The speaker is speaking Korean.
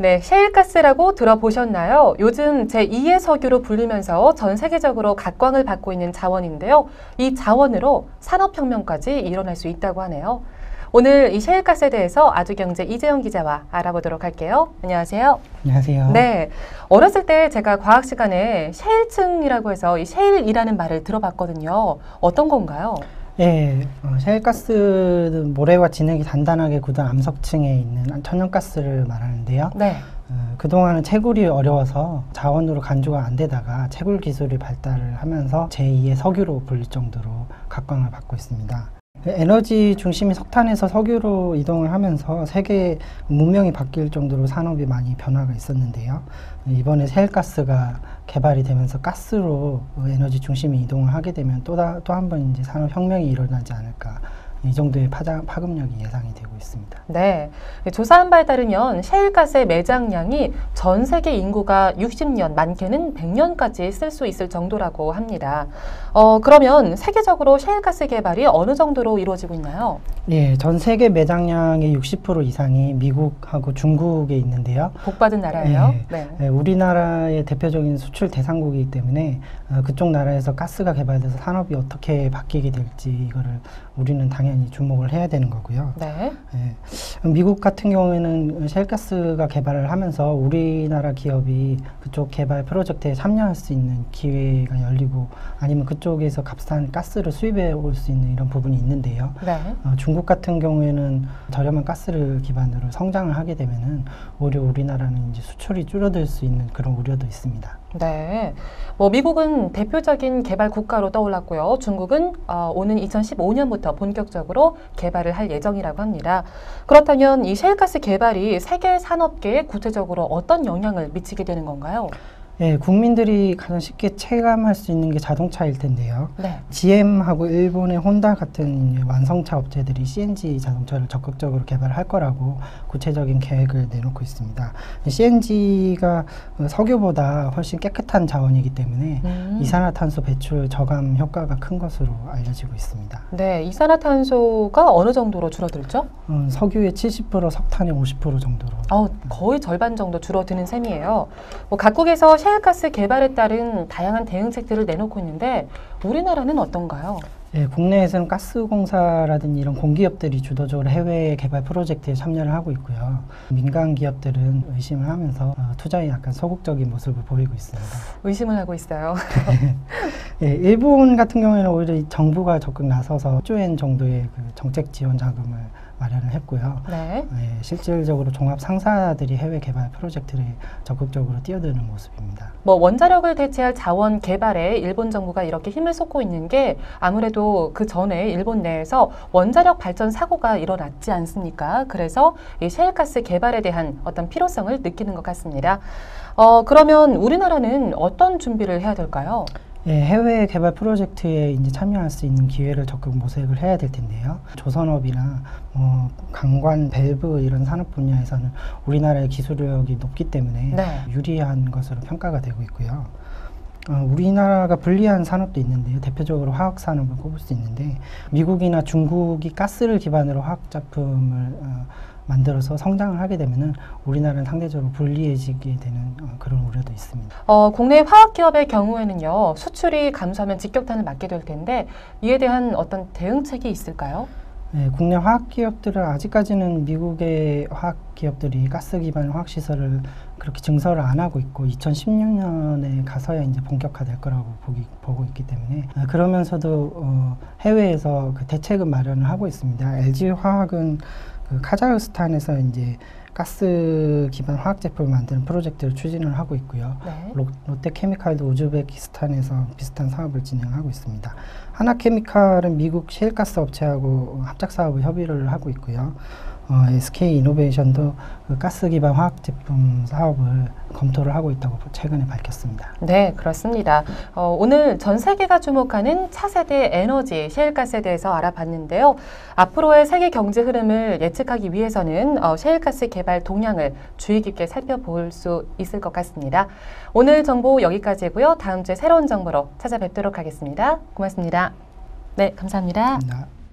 네, 셰일가스라고 들어보셨나요? 요즘 제2의 석유로 불리면서 전 세계적으로 각광을 받고 있는 자원인데요. 이 자원으로 산업혁명까지 일어날 수 있다고 하네요. 오늘 이 셰일가스에 대해서 아주경제 이재영 기자와 알아보도록 할게요. 안녕하세요. 안녕하세요. 네, 어렸을 때 제가 과학 시간에 셰일층이라고 해서 이 셰일이라는 말을 들어봤거든요. 어떤 건가요? 예, 셰일가스는 모래와 진흙이 단단하게 굳은 암석층에 있는 천연가스를 말하는데요. 네. 그동안은 채굴이 어려워서 자원으로 간주가 안 되다가 채굴 기술이 발달을 하면서 제2의 석유로 불릴 정도로 각광을 받고 있습니다. 에너지 중심이 석탄에서 석유로 이동을 하면서 세계 문명이 바뀔 정도로 산업이 많이 변화가 있었는데요. 이번에 셰일가스가 개발이 되면서 가스로 에너지 중심이 이동을 하게 되면 또 한 번 이제 산업혁명이 일어나지 않을까, 이 정도의 파급력이 예상이 되고 있습니다. 네, 조사한 바에 따르면 셰일가스의 매장량이 전 세계 인구가 60년, 많게는 100년까지 쓸 수 있을 정도라고 합니다. 그러면 세계적으로 셰일가스 개발이 어느 정도로 이루어지고 있나요? 예, 전 세계 매장량의 60% 이상이 미국하고 중국에 있는데요. 복받은 나라예요. 네. 네. 우리나라의 대표적인 수출 대상국이기 때문에 그쪽 나라에서 가스가 개발돼서 산업이 어떻게 바뀌게 될지 이거를 우리는 당연히 주목을 해야 되는 거고요. 네. 예, 미국 같은 경우에는 셰일가스가 개발을 하면서 우리나라 기업이 그쪽 개발 프로젝트에 참여할 수 있는 기회가 열리고, 아니면 그쪽에서 값싼 가스를 수입해 올 수 있는 이런 부분이 있는데요. 네. 중국 같은 경우에는 저렴한 가스를 기반으로 성장을 하게 되면은 오히려 우리나라는 이제 수출이 줄어들 수 있는 그런 우려도 있습니다. 네, 미국은 대표적인 개발 국가로 떠올랐고요. 중국은 오는 2015년부터 본격적으로 개발을 할 예정이라고 합니다. 그렇다면 이 셰일가스 개발이 세계 산업계에 구체적으로 어떤 영향을 미치게 되는 건가요? 예, 국민들이 가장 쉽게 체감할 수 있는 게 자동차일 텐데요. 네. GM하고 일본의 혼다 같은 완성차 업체들이 CNG 자동차를 적극적으로 개발할 거라고 구체적인 계획을 내놓고 있습니다. CNG가 석유보다 훨씬 깨끗한 자원이기 때문에 이산화탄소 배출 저감 효과가 큰 것으로 알려지고 있습니다. 네, 이산화탄소가 어느 정도로 줄어들죠? 석유의 70%, 석탄의 50% 정도로. 거의 절반 정도 줄어드는 셈이에요. 각국에서 셰일가스 개발에 따른 다양한 대응책들을 내놓고 있는데 우리나라는 어떤가요? 예, 국내에서는 가스공사라든지 이런 공기업들이 주도적으로 해외 개발 프로젝트에 참여를 하고 있고요. 민간 기업들은 의심을 하면서 투자에 약간 소극적인 모습을 보이고 있습니다. 의심을 하고 있어요. 예, 일본 같은 경우에는 오히려 정부가 적극 나서서 1조 엔 정도의 그 정책 지원 자금을 마련을 했고요. 네. 예, 실질적으로 종합 상사들이 해외 개발 프로젝트를 적극적으로 뛰어드는 모습입니다. 원자력을 대체할 자원 개발에 일본 정부가 이렇게 힘을 쏟고 있는 게 아무래도 그 전에 일본 내에서 원자력 발전 사고가 일어났지 않습니까? 그래서 이 셰일가스 개발에 대한 어떤 필요성을 느끼는 것 같습니다. 그러면 우리나라는 어떤 준비를 해야 될까요? 예, 해외 개발 프로젝트에 이제 참여할 수 있는 기회를 적극 모색을 해야 될 텐데요. 조선업이나 강관, 밸브 이런 산업 분야에서는 우리나라의 기술력이 높기 때문에 네. 유리한 것으로 평가가 되고 있고요. 우리나라가 불리한 산업도 있는데요. 대표적으로 화학 산업을 꼽을 수 있는데, 미국이나 중국이 가스를 기반으로 화학 작품을 만들어서 성장을 하게 되면은 우리나라는 상대적으로 불리해지게 되는 그런 우려도 있습니다. 국내 화학기업의 경우에는요, 수출이 감소하면 직격탄을 맞게 될 텐데 이에 대한 어떤 대응책이 있을까요? 네, 국내 화학기업들은 아직까지는 미국의 화학기업들이 가스 기반 화학시설을 그렇게 증설을 안 하고 있고 2016년에 가서야 이제 본격화될 거라고 보고 있기 때문에, 그러면서도 해외에서 그 대책은 마련을 하고 있습니다. LG화학은 그 카자흐스탄에서 이제 가스 기반 화학 제품을 만드는 프로젝트를 추진을 하고 있고요. 네. 롯데케미칼도 우즈베키스탄에서 비슷한 사업을 진행하고 있습니다. 하나케미칼은 미국 셰일가스 업체하고 합작 사업을 협의를 하고 있고요. SK이노베이션도 그 가스 기반 화학 제품 사업을 검토를 하고 있다고 최근에 밝혔습니다. 네, 그렇습니다. 오늘 전 세계가 주목하는 차세대 에너지 셰일가스에 대해서 알아봤는데요. 앞으로의 세계 경제 흐름을 예측하기 위해서는 셰일가스 개발 동향을 주의 깊게 살펴볼 수 있을 것 같습니다. 오늘 정보 여기까지고요. 다음 주에 새로운 정보로 찾아뵙도록 하겠습니다. 고맙습니다. 네, 감사합니다. 감사합니다.